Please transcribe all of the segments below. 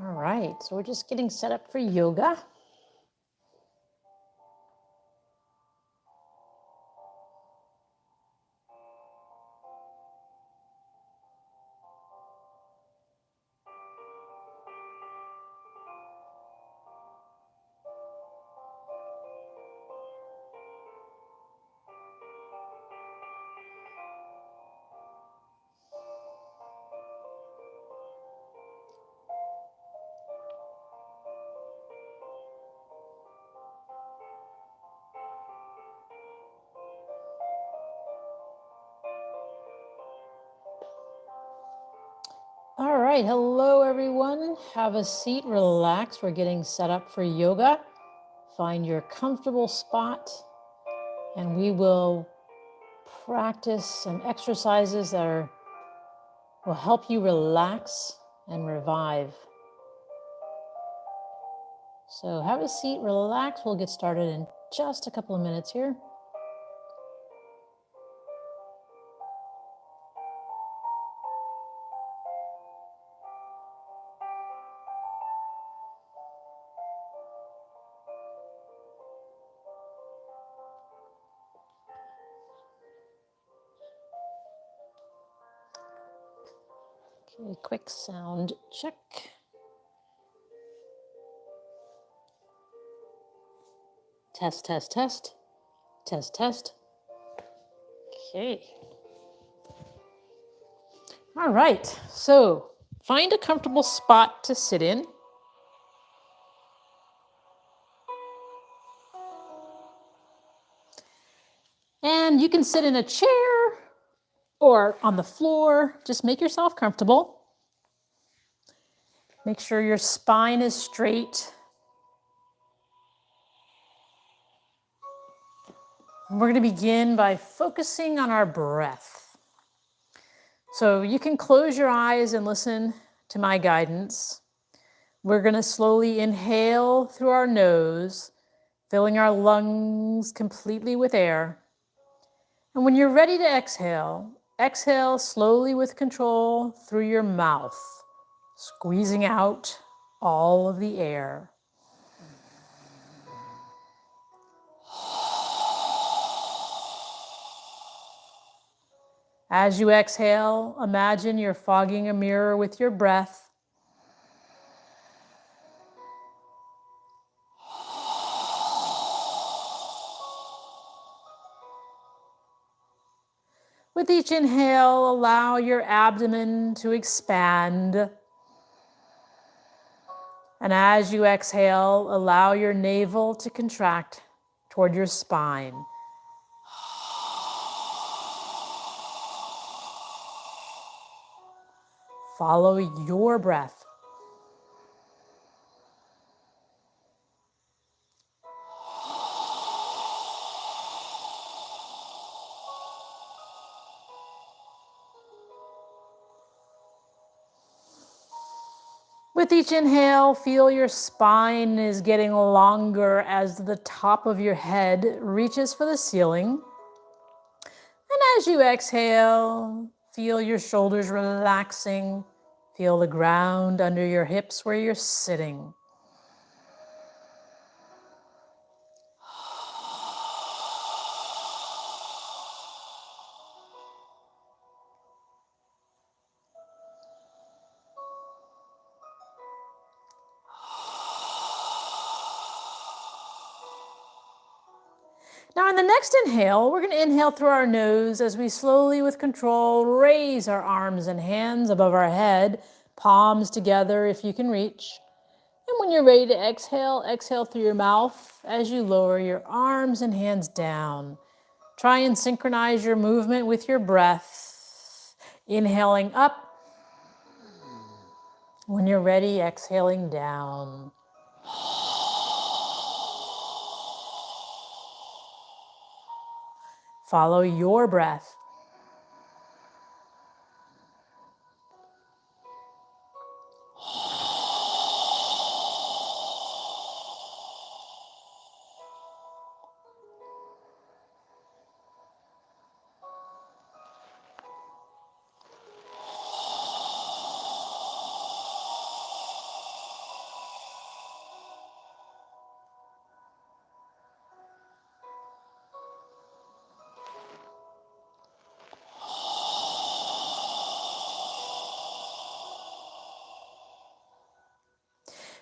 All right, so we're just getting set up for yoga. All right, hello everyone. Have a seat, relax. We're getting set up for yoga. Find your comfortable spot and we will practice some exercises that will help you relax and revive. So have a seat, relax. We'll get started in just a couple of minutes here. Okay, quick sound check. Test, test, test. Test, test. Okay. All right, so find a comfortable spot to sit in. And you can sit in a chair or on the floor. Just make yourself comfortable. Make sure your spine is straight. And we're going to begin by focusing on our breath. So you can close your eyes and listen to my guidance. We're going to slowly inhale through our nose, filling our lungs completely with air. And when you're ready to exhale, exhale slowly with control through your mouth, squeezing out all of the air. As you exhale, imagine you're fogging a mirror with your breath. With each inhale, allow your abdomen to expand. And as you exhale, allow your navel to contract toward your spine. Follow your breath. With each inhale, feel your spine is getting longer as the top of your head reaches for the ceiling. And as you exhale, feel your shoulders relaxing. Feel the ground under your hips where you're sitting. Now on the next inhale, we're going to inhale through our nose as we slowly with control raise our arms and hands above our head, palms together if you can reach. And when you're ready to exhale, exhale through your mouth as you lower your arms and hands down. Try and synchronize your movement with your breath. Inhaling up. When you're ready, exhaling down. Follow your breath.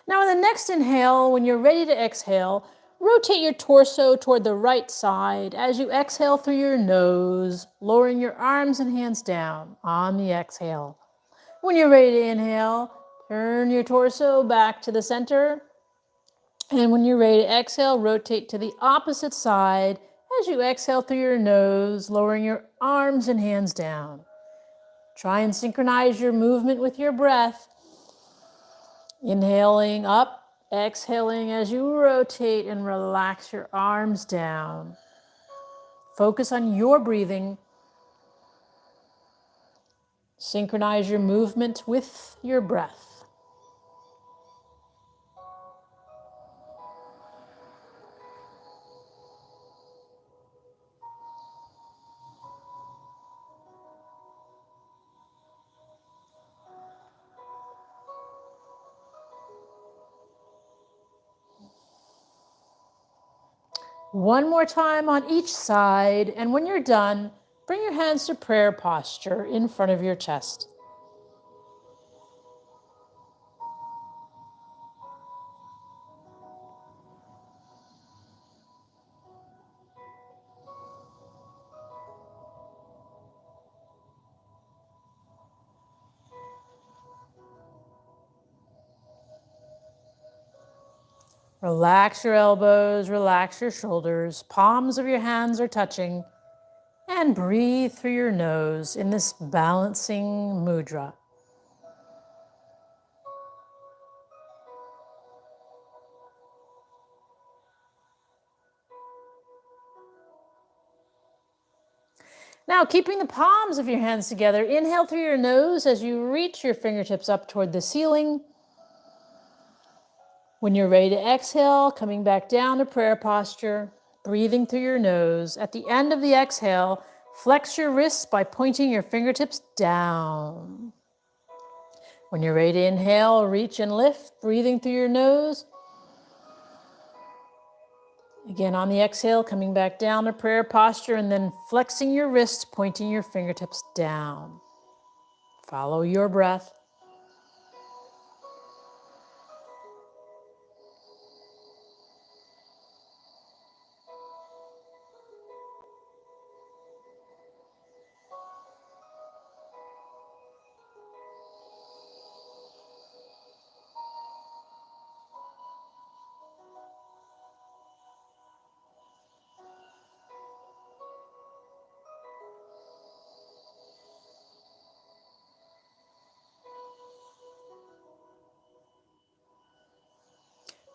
Now, in the next inhale, when you're ready to exhale, rotate your torso toward the right side as you exhale through your nose, lowering your arms and hands down on the exhale. When you're ready to inhale, turn your torso back to the center. And when you're ready to exhale, rotate to the opposite side as you exhale through your nose, lowering your arms and hands down. Try and synchronize your movement with your breath. Inhaling up, exhaling as you rotate and relax your arms down. Focus on your breathing. Synchronize your movement with your breath. One more time on each side, and when you're done, bring your hands to prayer posture in front of your chest. Relax your elbows, relax your shoulders, palms of your hands are touching, and breathe through your nose in this balancing mudra. Now, keeping the palms of your hands together, inhale through your nose as you reach your fingertips up toward the ceiling. When you're ready to exhale, coming back down to prayer posture, breathing through your nose. At the end of the exhale, flex your wrists by pointing your fingertips down. When you're ready to inhale, reach and lift, breathing through your nose. Again, on the exhale, coming back down to prayer posture and then flexing your wrists, pointing your fingertips down. Follow your breath.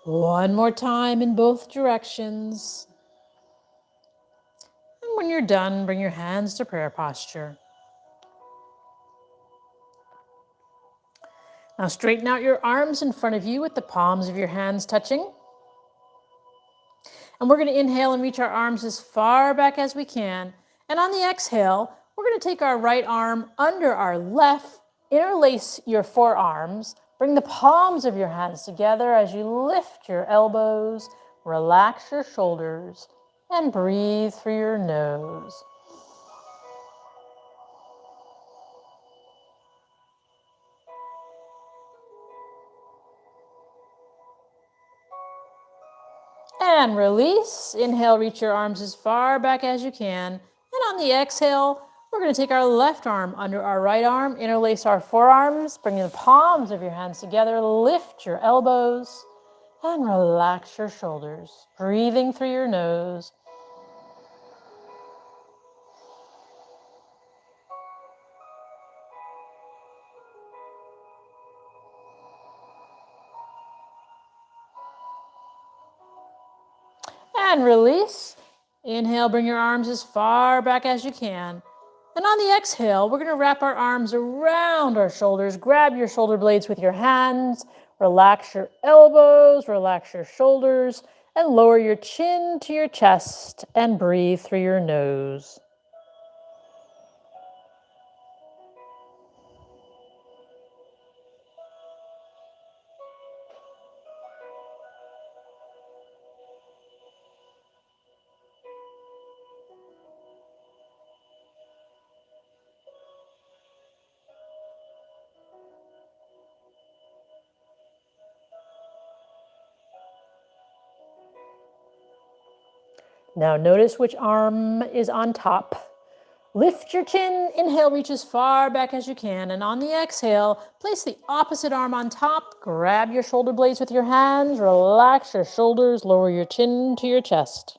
One more time in both directions. And when you're done, bring your hands to prayer posture. Now straighten out your arms in front of you with the palms of your hands touching. And we're going to inhale and reach our arms as far back as we can. And on the exhale, we're going to take our right arm under our left, interlace your forearms, bring the palms of your hands together as you lift your elbows, relax your shoulders, and breathe through your nose. And release. Inhale, reach your arms as far back as you can. And on the exhale, we're going to take our left arm under our right arm, interlace our forearms, bring the palms of your hands together, lift your elbows, and relax your shoulders. Breathing through your nose. And release. Inhale, bring your arms as far back as you can. And on the exhale, we're going to wrap our arms around our shoulders. Grab your shoulder blades with your hands. Relax your elbows, relax your shoulders, and lower your chin to your chest and breathe through your nose. Now notice which arm is on top. Lift your chin, inhale, reach as far back as you can, and on the exhale, place the opposite arm on top, grab your shoulder blades with your hands, relax your shoulders, lower your chin to your chest.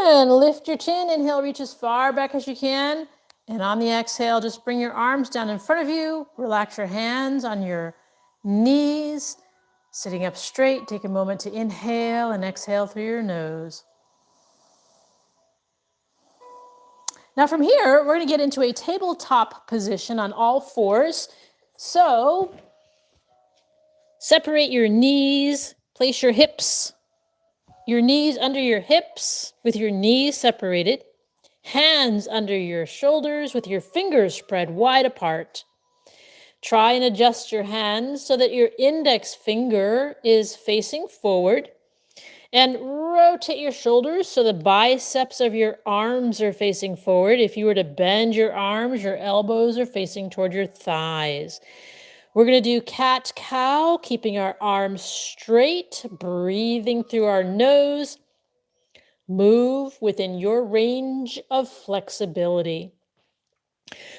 And lift your chin, inhale, reach as far back as you can. And on the exhale, just bring your arms down in front of you. Relax your hands on your knees. Sitting up straight, take a moment to inhale and exhale through your nose. Now from here, we're going to get into a tabletop position on all fours. So separate your knees, place your knees under your hips with your knees separated. Hands under your shoulders with your fingers spread wide apart. Try and adjust your hands so that your index finger is facing forward. And rotate your shoulders so the biceps of your arms are facing forward. If you were to bend your arms, your elbows are facing toward your thighs. We're going to do cat-cow, keeping our arms straight, breathing through our nose. Move within your range of flexibility.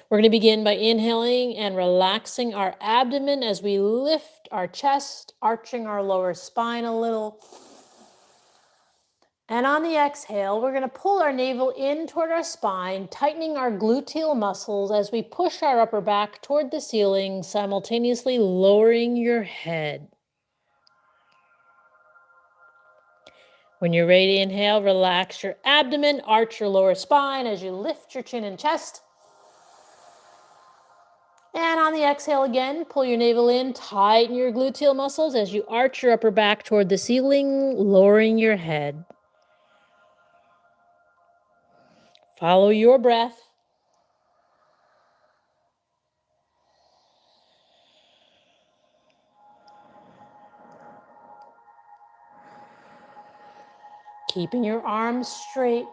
We're going to begin by inhaling and relaxing our abdomen as we lift our chest, arching our lower spine a little. And on the exhale, we're going to pull our navel in toward our spine, tightening our gluteal muscles as we push our upper back toward the ceiling, simultaneously lowering your head. When you're ready to inhale, relax your abdomen, arch your lower spine as you lift your chin and chest. And on the exhale again, pull your navel in, tighten your gluteal muscles as you arch your upper back toward the ceiling, lowering your head. Follow your breath. Keeping your arms straight.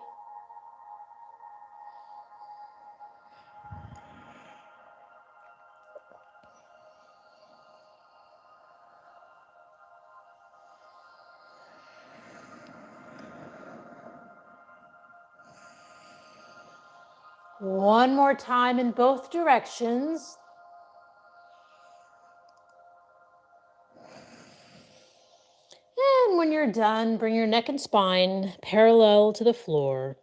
One more time in both directions. And when you're done, bring your neck and spine parallel to the floor.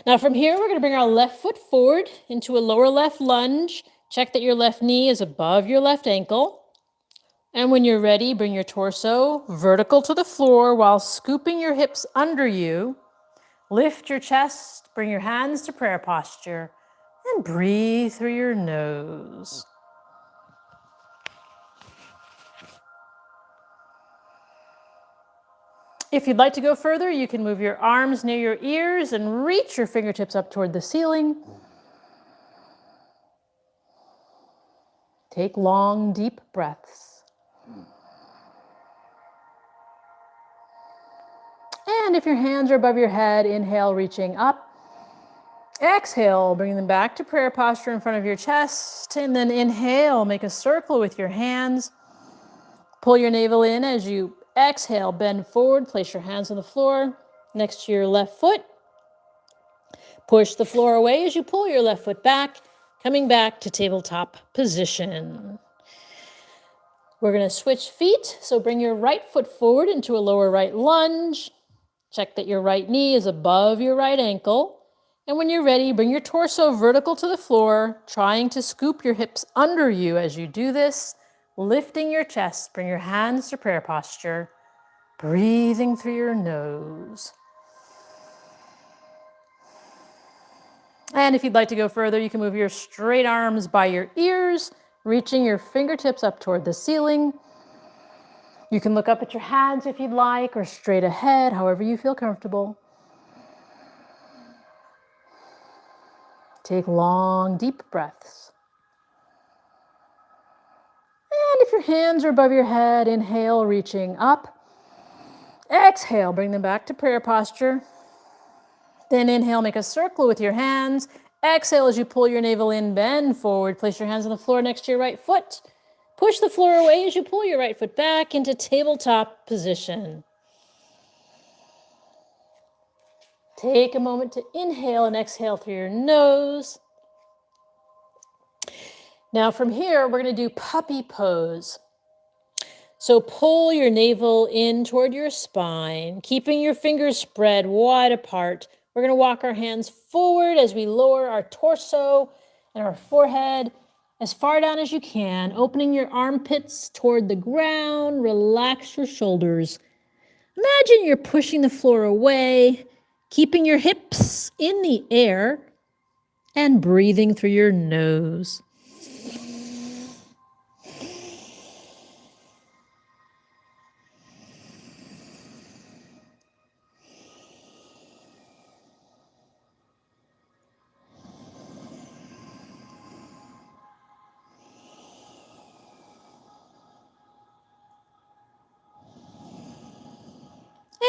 Now from here, we're going to bring our left foot forward into a lower left lunge. Check that your left knee is above your left ankle. And when you're ready, bring your torso vertical to the floor while scooping your hips under you. Lift your chest, bring your hands to prayer posture, and breathe through your nose. If you'd like to go further, you can move your arms near your ears and reach your fingertips up toward the ceiling. Take long, deep breaths. And if your hands are above your head, inhale, reaching up. Exhale, bring them back to prayer posture in front of your chest. And then inhale, make a circle with your hands. Pull your navel in as you exhale, bend forward, place your hands on the floor next to your left foot. Push the floor away as you pull your left foot back, coming back to tabletop position. We're going to switch feet, so bring your right foot forward into a lower right lunge. Check that your right knee is above your right ankle. And when you're ready, bring your torso vertical to the floor, trying to scoop your hips under you as you do this. Lifting your chest, bring your hands to prayer posture, breathing through your nose. And if you'd like to go further, you can move your straight arms by your ears, reaching your fingertips up toward the ceiling. You can look up at your hands if you'd like, or straight ahead, however you feel comfortable. Take long, deep breaths. if your hands are above your head, inhale, reaching up. Exhale, bring them back to prayer posture. Then inhale, make a circle with your hands. Exhale as you pull your navel in, bend forward. Place your hands on the floor next to your right foot. Push the floor away as you pull your right foot back into tabletop position. Take a moment to inhale and exhale through your nose. Now from here, we're going to do puppy pose. So pull your navel in toward your spine, keeping your fingers spread wide apart. We're going to walk our hands forward as we lower our torso and our forehead as far down as you can, opening your armpits toward the ground. Relax your shoulders. Imagine you're pushing the floor away, keeping your hips in the air and breathing through your nose.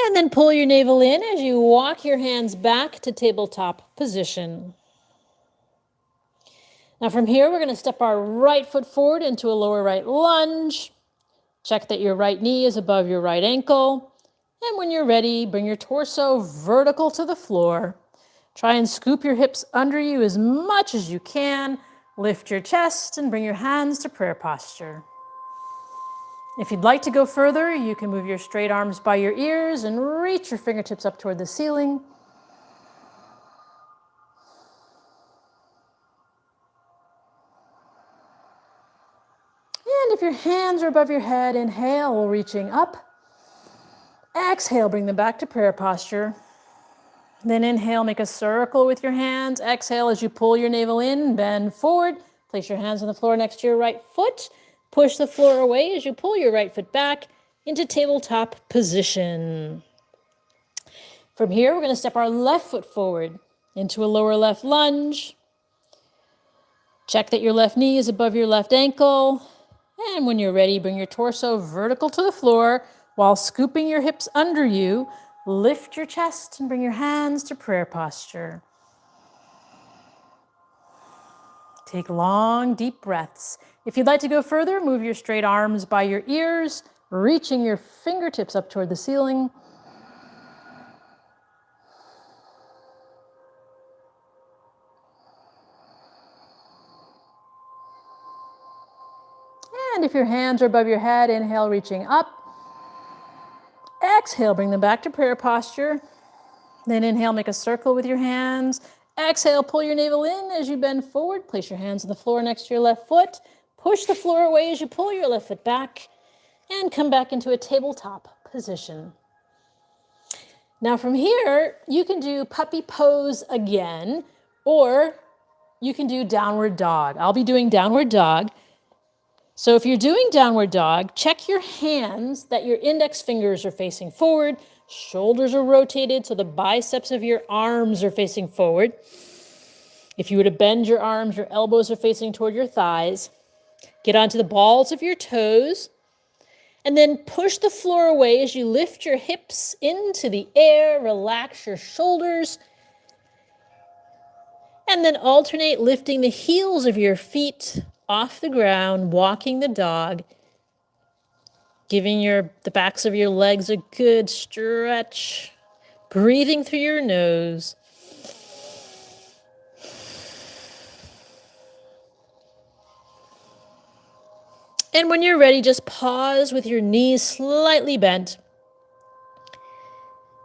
And then pull your navel in as you walk your hands back to tabletop position. Now from here, we're going to step our right foot forward into a lower right lunge. Check that your right knee is above your right ankle. And when you're ready, bring your torso vertical to the floor. Try and scoop your hips under you as much as you can. Lift your chest and bring your hands to prayer posture. If you'd like to go further, you can move your straight arms by your ears and reach your fingertips up toward the ceiling. And if your hands are above your head, inhale, reaching up. Exhale, bring them back to prayer posture. Then inhale, make a circle with your hands. Exhale as you pull your navel in, bend forward. Place your hands on the floor next to your right foot. Push the floor away as you pull your right foot back into tabletop position. From here, we're going to step our left foot forward into a lower left lunge. Check that your left knee is above your left ankle. And when you're ready, bring your torso vertical to the floor while scooping your hips under you. Lift your chest and bring your hands to prayer posture. Take long, deep breaths. If you'd like to go further, move your straight arms by your ears, reaching your fingertips up toward the ceiling. And if your hands are above your head, inhale, reaching up. Exhale, bring them back to prayer posture. Then inhale, make a circle with your hands. Exhale, pull your navel in as you bend forward. Place your hands on the floor next to your left foot. Push the floor away as you pull your left foot back and come back into a tabletop position. Now from here, you can do puppy pose again, or you can do downward dog. I'll be doing downward dog. So if you're doing downward dog, check your hands that your index fingers are facing forward. Shoulders are rotated so the biceps of your arms are facing forward. If you were to bend your arms, your elbows are facing toward your thighs. Get onto the balls of your toes. And then push the floor away as you lift your hips into the air. Relax your shoulders. And then alternate lifting the heels of your feet off the ground, walking the dog. Giving the backs of your legs a good stretch. Breathing through your nose. And when you're ready, just pause with your knees slightly bent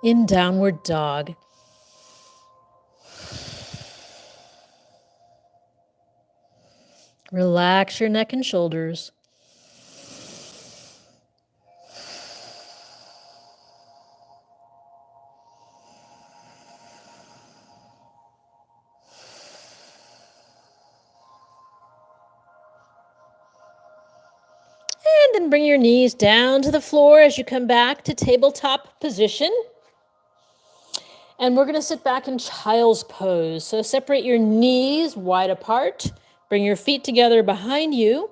in downward dog. Relax your neck and shoulders. And then bring your knees down to the floor as you come back to tabletop position. And we're going to sit back in child's pose. So separate your knees wide apart. Bring your feet together behind you.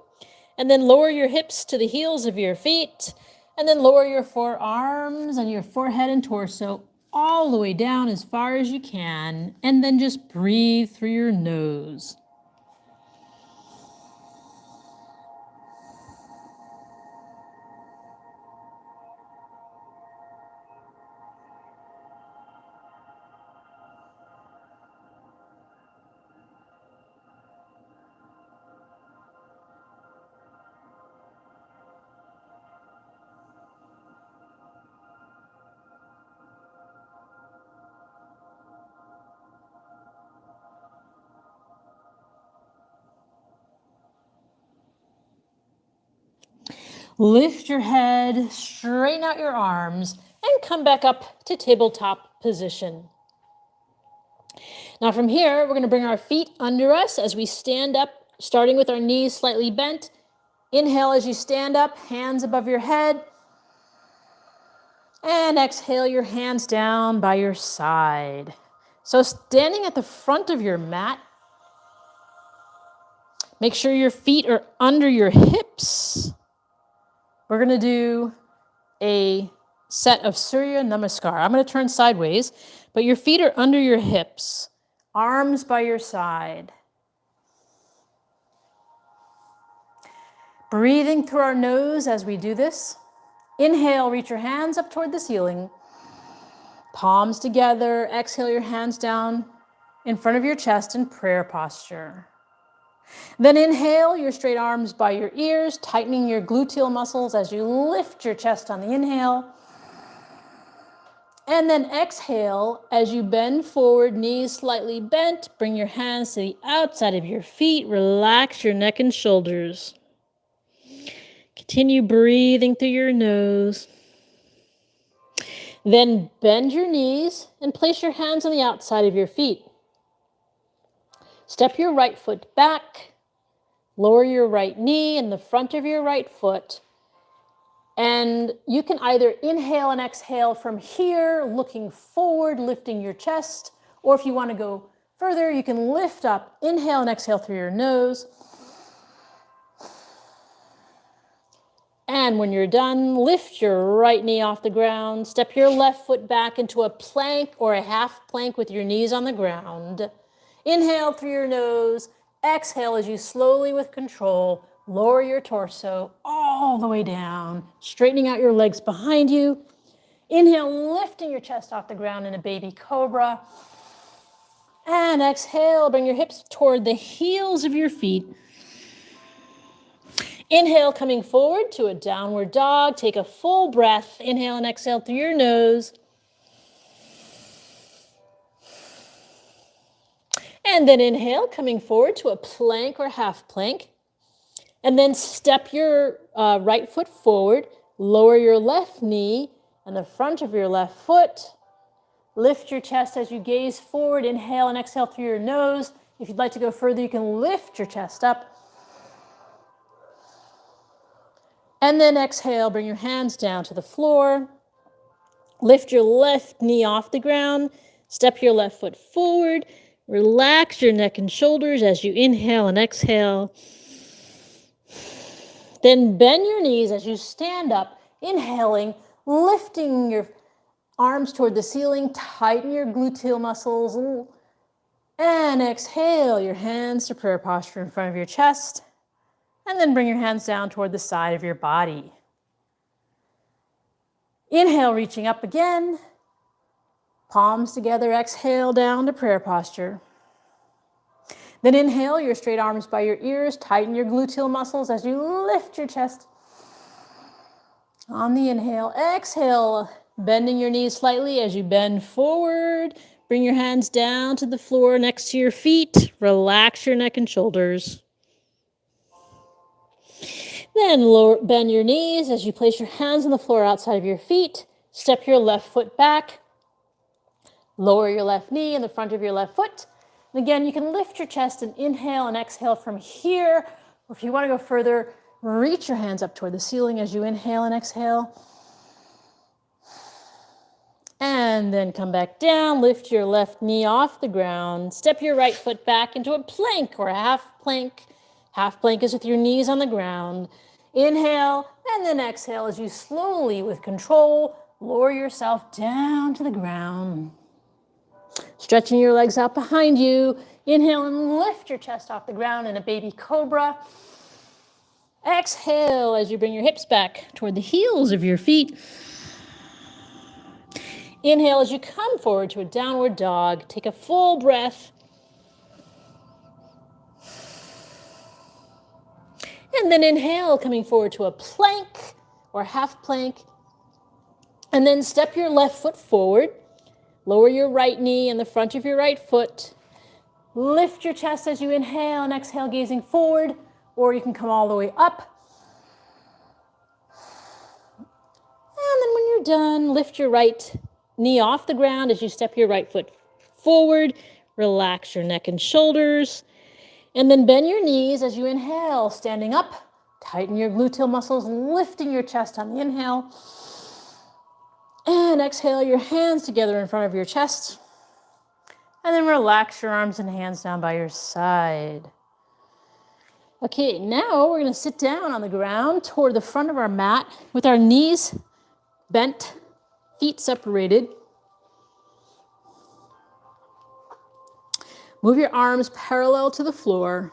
And then lower your hips to the heels of your feet. And then lower your forearms and your forehead and torso all the way down as far as you can. And then just breathe through your nose. Lift your head, straighten out your arms, and come back up to tabletop position. Now from here, we're going to bring our feet under us as we stand up, starting with our knees slightly bent. Inhale as you stand up, hands above your head. And exhale your hands down by your side. So standing at the front of your mat, make sure your feet are under your hips. We're going to do a set of Surya Namaskar. I'm going to turn sideways, but your feet are under your hips, arms by your side. Breathing through our nose as we do this. Inhale, reach your hands up toward the ceiling. Palms together. Exhale your hands down in front of your chest in prayer posture. Then inhale your straight arms by your ears, tightening your gluteal muscles as you lift your chest on the inhale. And then exhale as you bend forward, knees slightly bent. Bring your hands to the outside of your feet. Relax your neck and shoulders. Continue breathing through your nose. Then bend your knees and place your hands on the outside of your feet. Step your right foot back. Lower your right knee in the front of your right foot. And you can either inhale and exhale from here, looking forward, lifting your chest. Or if you want to go further, you can lift up, inhale and exhale through your nose. And when you're done, lift your right knee off the ground. Step your left foot back into a plank or a half plank with your knees on the ground. Inhale through your nose. Exhale as you slowly, with control, lower your torso all the way down, straightening out your legs behind you. Inhale, lifting your chest off the ground in a baby cobra. And exhale, bring your hips toward the heels of your feet. Inhale, coming forward to a downward dog. Take a full breath. Inhale and exhale through your nose. And then inhale, coming forward to a plank or half plank. And then step your right foot forward. Lower your left knee and the front of your left foot. Lift your chest as you gaze forward. Inhale and exhale through your nose. If you'd like to go further, you can lift your chest up. And then exhale, bring your hands down to the floor. Lift your left knee off the ground. Step your left foot forward. Relax your neck and shoulders as you inhale and exhale. Then bend your knees as you stand up, inhaling, lifting your arms toward the ceiling. Tighten your gluteal muscles. And exhale your hands to prayer posture in front of your chest. And then bring your hands down toward the side of your body. Inhale, reaching up again. Palms together, exhale down to prayer posture. Then inhale your straight arms by your ears. Tighten your gluteal muscles as you lift your chest. On the inhale, exhale, bending your knees slightly as you bend forward. Bring your hands down to the floor next to your feet. Relax your neck and shoulders. Then bend your knees as you place your hands on the floor outside of your feet. Step your left foot back. Lower your left knee in the front of your left foot. And again, you can lift your chest and inhale and exhale from here. Or if you want to go further, reach your hands up toward the ceiling as you inhale and exhale. And then come back down. Lift your left knee off the ground. Step your right foot back into a plank or a half plank. Half plank is with your knees on the ground. Inhale, and then exhale as you slowly, with control, lower yourself down to the ground. Stretching your legs out behind you. Inhale and lift your chest off the ground in a baby cobra. Exhale as you bring your hips back toward the heels of your feet. Inhale as you come forward to a downward dog. Take a full breath. And then inhale, coming forward to a plank or half plank. And then step your left foot forward. Lower your right knee in the front of your right foot. Lift your chest as you inhale and exhale, gazing forward, or you can come all the way up. And then when you're done, lift your right knee off the ground as you step your right foot forward. Relax your neck and shoulders. And then bend your knees as you inhale, standing up. Tighten your gluteal muscles, lifting your chest on the inhale. And exhale your hands together in front of your chest. And then relax your arms and hands down by your side. Okay, now we're going to sit down on the ground toward the front of our mat with our knees bent, feet separated. Move your arms parallel to the floor.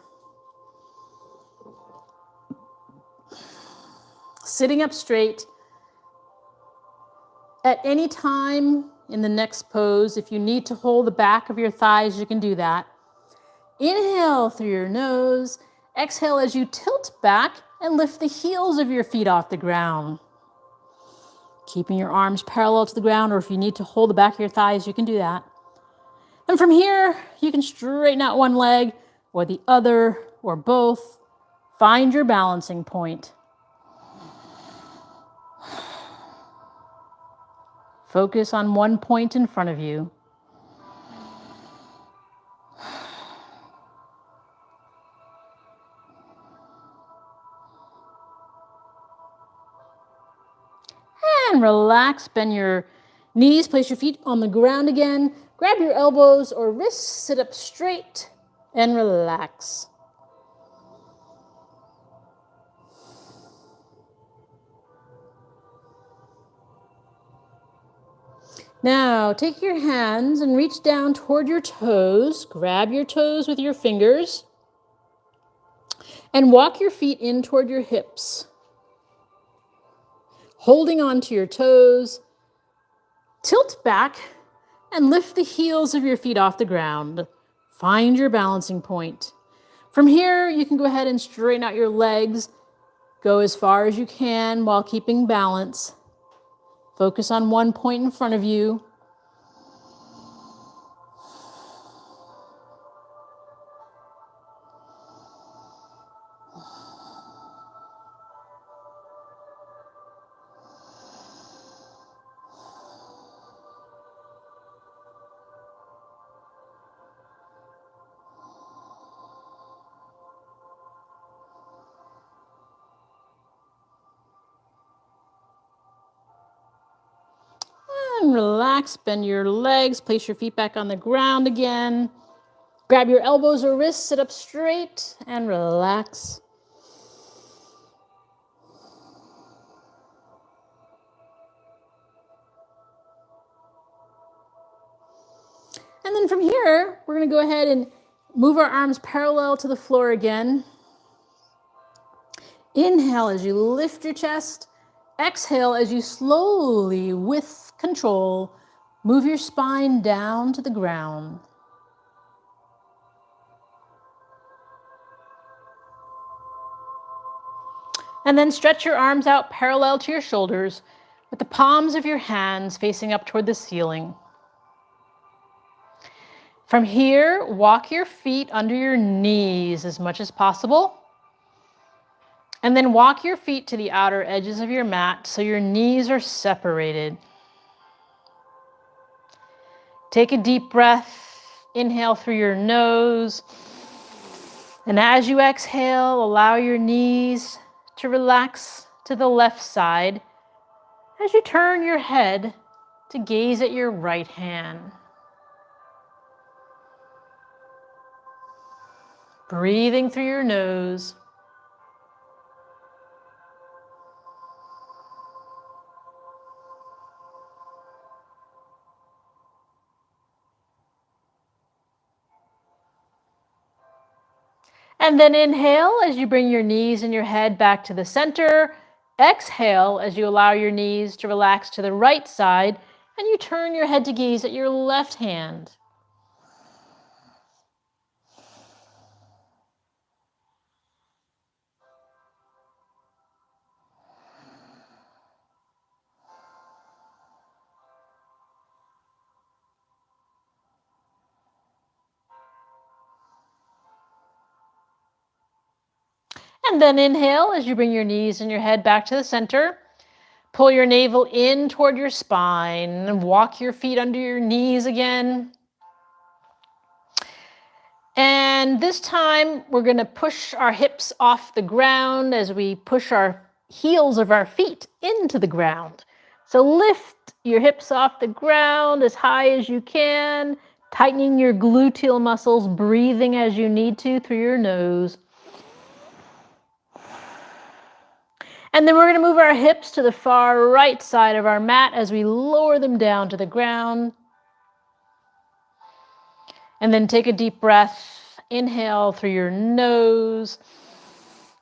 Sitting up straight. At any time in the next pose, if you need to hold the back of your thighs, you can do that. Inhale through your nose. Exhale as you tilt back and lift the heels of your feet off the ground. Keeping your arms parallel to the ground, or if you need to hold the back of your thighs, you can do that. And from here, you can straighten out one leg or the other or both. Find your balancing point. Focus on one point in front of you. And relax, bend your knees, place your feet on the ground again. Grab your elbows or wrists, sit up straight and relax. Now, take your hands and reach down toward your toes. Grab your toes with your fingers. And walk your feet in toward your hips. Holding on to your toes. Tilt back and lift the heels of your feet off the ground. Find your balancing point. From here, you can go ahead and straighten out your legs. Go as far as you can while keeping balance. Focus on one point in front of you. And relax, bend your legs, place your feet back on the ground again. Grab your elbows or wrists, sit up straight and relax. And then from here, we're going to go ahead and move our arms parallel to the floor again. Inhale as you lift your chest. Exhale as you slowly, with control, move your spine down to the ground. And then stretch your arms out parallel to your shoulders with the palms of your hands facing up toward the ceiling. From here, walk your feet under your knees as much as possible. And then walk your feet to the outer edges of your mat so your knees are separated. Take a deep breath. Inhale through your nose. And as you exhale, allow your knees to relax to the left side as you turn your head to gaze at your right hand. breathing through your nose. And then inhale as you bring your knees and your head back to the center. Exhale as you allow your knees to relax to the right side and you turn your head to gaze at your left hand. And then inhale as you bring your knees and your head back to the center. Pull your navel in toward your spine and walk your feet under your knees again. And this time we're going to push our hips off the ground as we push our heels of our feet into the ground. So lift your hips off the ground as high as you can, tightening your gluteal muscles, breathing as you need to through your nose. And then we're going to move our hips to the far right side of our mat as we lower them down to the ground. And then take a deep breath. Inhale through your nose.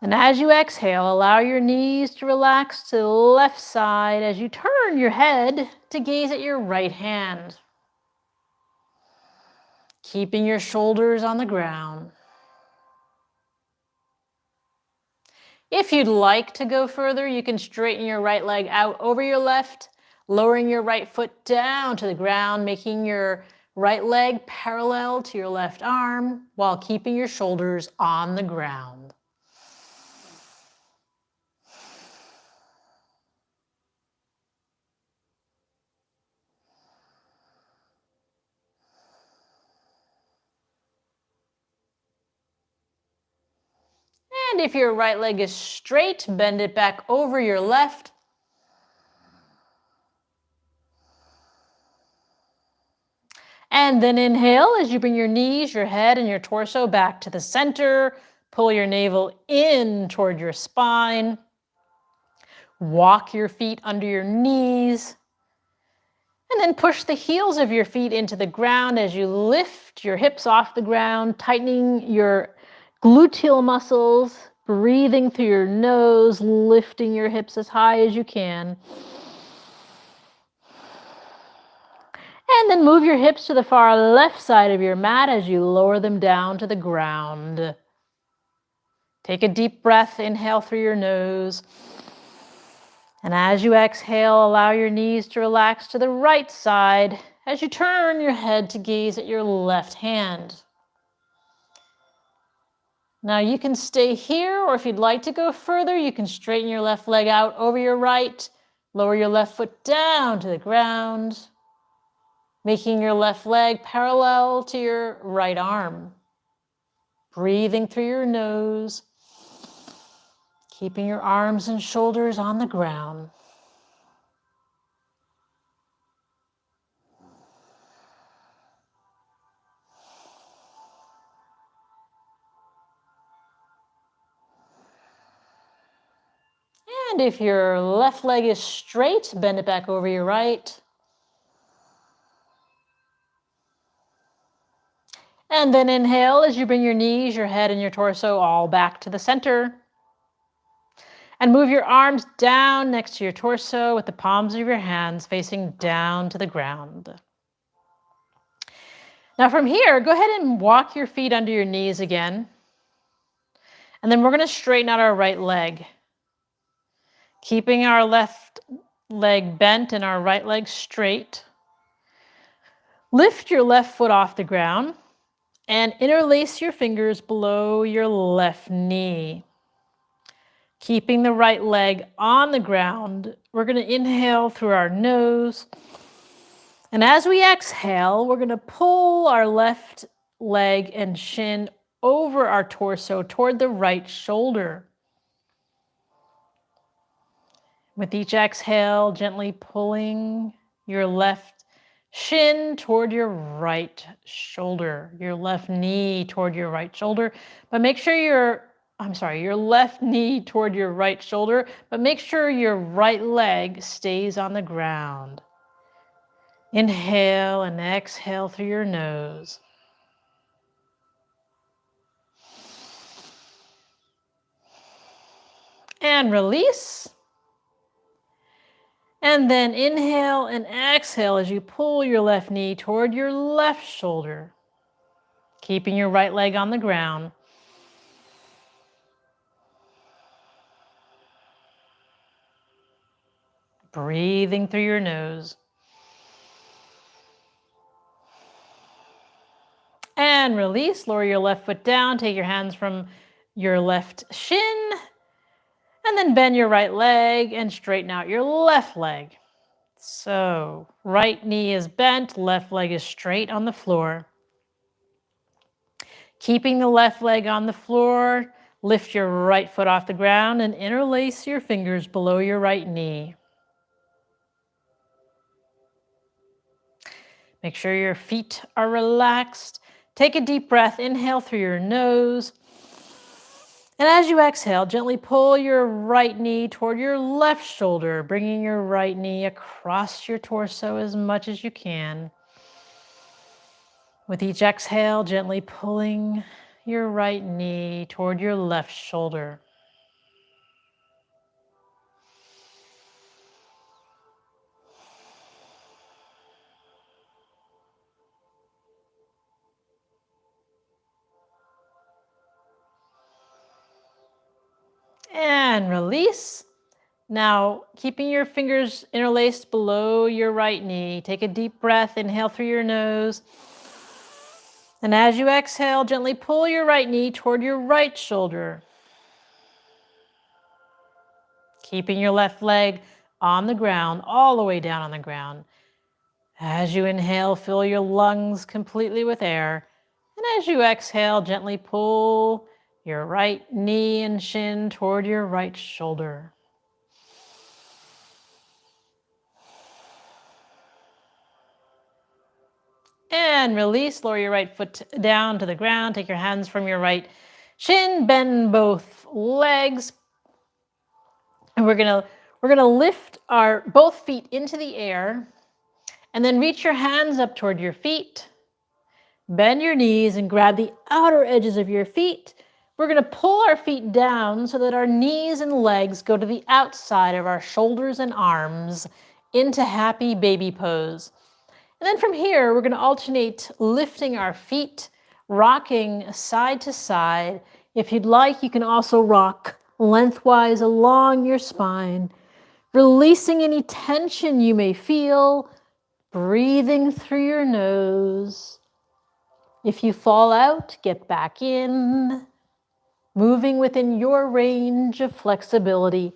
And as you exhale, allow your knees to relax to the left side as you turn your head to gaze at your right hand. Keeping your shoulders on the ground. If you'd like to go further, you can straighten your right leg out over your left, lowering your right foot down to the ground, making your right leg parallel to your left arm while keeping your shoulders on the ground. And if your right leg is straight, bend it back over your left. And then inhale as you bring your knees, your head, and your torso back to the center. Pull your navel in toward your spine. Walk your feet under your knees. And then push the heels of your feet into the ground as you lift your hips off the ground, tightening your gluteal muscles, breathing through your nose, lifting your hips as high as you can. And then move your hips to the far left side of your mat as you lower them down to the ground. Take a deep breath, inhale through your nose. And as you exhale, allow your knees to relax to the right side as you turn your head to gaze at your left hand. Now you can stay here, or if you'd like to go further, you can straighten your left leg out over your right, lower your left foot down to the ground, making your left leg parallel to your right arm. Breathing through your nose, keeping your arms and shoulders on the ground. And if your left leg is straight, bend it back over your right. And then inhale as you bring your knees, your head, and your torso all back to the center. And move your arms down next to your torso with the palms of your hands facing down to the ground. Now from here, go ahead and walk your feet under your knees again. And then we're going to straighten out our right leg. Keeping our left leg bent and our right leg straight. Lift your left foot off the ground and interlace your fingers below your left knee. Keeping the right leg on the ground, we're going to inhale through our nose. And as we exhale, we're going to pull our left leg and shin over our torso toward the right shoulder. With each exhale, gently pulling your left Shin toward your right shoulder, your left knee toward your right shoulder, but make sure your left knee toward your right shoulder, but make sure your right leg stays on the ground. Inhale and exhale through your nose. And release. And then inhale and exhale as you pull your left knee toward your left shoulder, keeping your right leg on the ground. Breathing through your nose. And release. Lower your left foot down. Take your hands from your left shin. And then bend your right leg and straighten out your left leg. So, right knee is bent, left leg is straight on the floor. Keeping the left leg on the floor, lift your right foot off the ground and interlace your fingers below your right knee. Make sure your feet are relaxed. Take a deep breath, inhale through your nose. And as you exhale, gently pull your right knee toward your left shoulder, bringing your right knee across your torso as much as you can. With each exhale, gently pulling your right knee toward your left shoulder. And release. Now, keeping your fingers interlaced below your right knee, take a deep breath, inhale through your nose. And as you exhale, gently pull your right knee toward your right shoulder. Keeping your left leg on the ground, all the way down on the ground. As you inhale, fill your lungs completely with air. And as you exhale, gently pull your right knee and shin toward your right shoulder. And release, lower your right foot down to the ground. Take your hands from your right shin, bend both legs. And we're gonna lift our both feet into the air and then reach your hands up toward your feet. Bend your knees and grab the outer edges of your feet. We're gonna pull our feet down so that our knees and legs go to the outside of our shoulders and arms into happy baby pose. And then from here, we're going to alternate lifting our feet, rocking side to side. If you'd like, you can also rock lengthwise along your spine, releasing any tension you may feel, breathing through your nose. If you fall out, get back in, moving within your range of flexibility.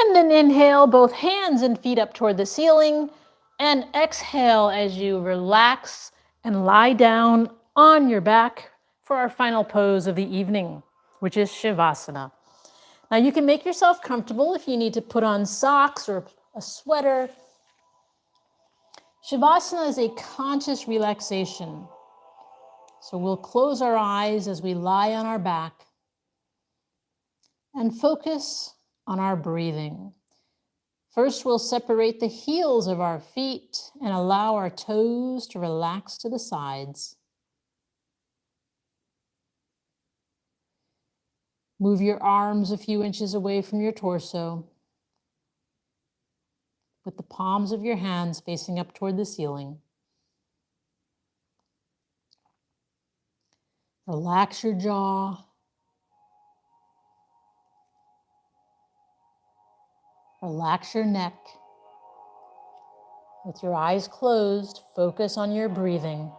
And then inhale, both hands and feet up toward the ceiling. And exhale as you relax and lie down on your back for our final pose of the evening, which is Shavasana. Now you can make yourself comfortable if you need to put on socks or a sweater. Shavasana is a conscious relaxation. So we'll close our eyes as we lie on our back and focus on our breathing. First, we'll separate the heels of our feet and allow our toes to relax to the sides. Move your arms a few inches away from your torso, with the palms of your hands facing up toward the ceiling. Relax your jaw. Relax your neck. With your eyes closed, focus on your breathing.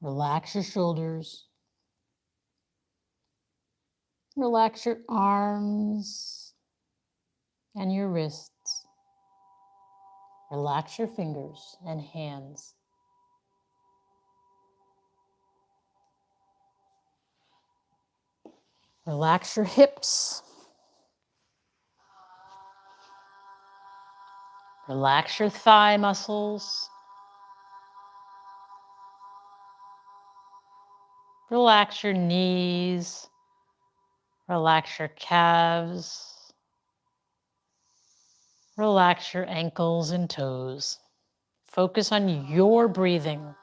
Relax your shoulders. Relax your arms and your wrists. Relax your fingers and hands. Relax your hips. Relax your thigh muscles. Relax your knees. Relax your calves. Relax your ankles and toes. Focus on your breathing.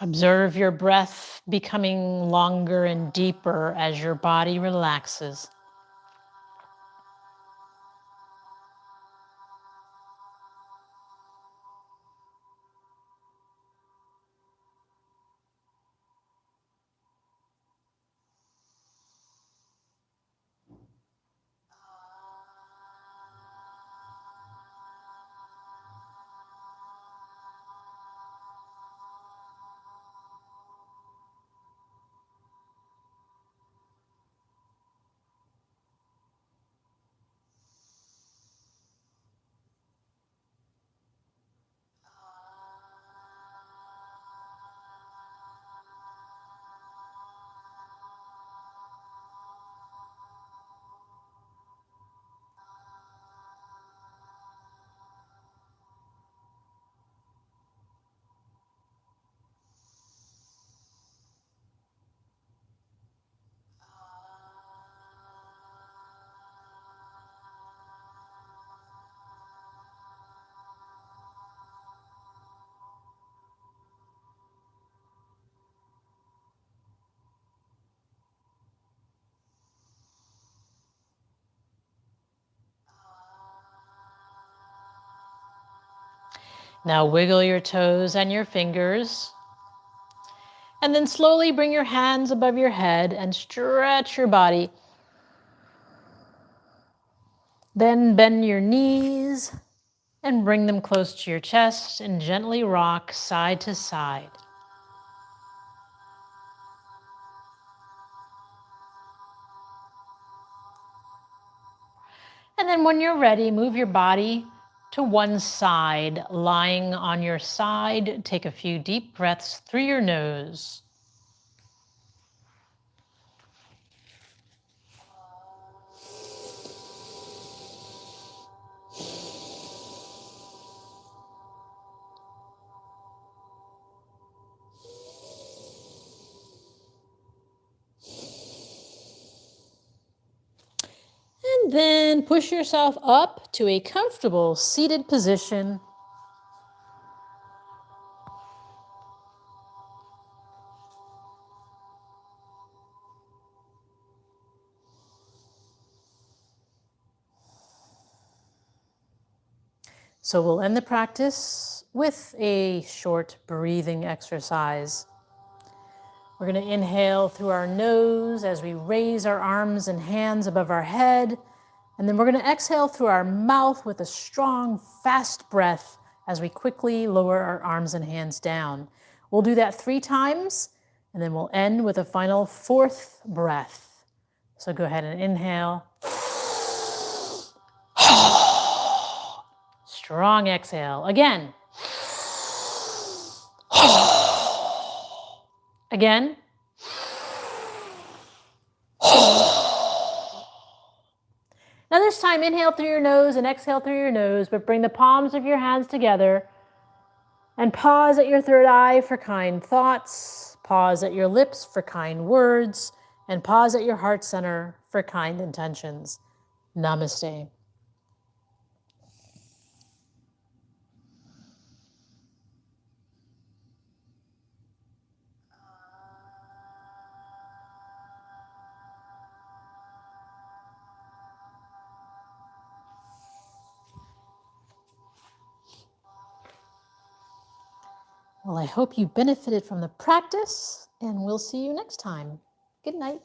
Observe your breath becoming longer and deeper as your body relaxes. Now wiggle your toes and your fingers. And then slowly bring your hands above your head and stretch your body. Then bend your knees and bring them close to your chest and gently rock side to side. And then when you're ready, move your body to one side. Lying on your side, take a few deep breaths through your nose. And then push yourself up to a comfortable seated position. So we'll end the practice with a short breathing exercise. We're going to inhale through our nose as we raise our arms and hands above our head. And then we're going to exhale through our mouth with a strong, fast breath as we quickly lower our arms and hands down. We'll do that 3 times, and then we'll end with a final 4th breath. So go ahead and inhale. Strong exhale. Again. Again. Now this time, inhale through your nose and exhale through your nose, but bring the palms of your hands together and pause at your third eye for kind thoughts, pause at your lips for kind words, and pause at your heart center for kind intentions. Namaste. Well, I hope you benefited from the practice, and we'll see you next time. Good night.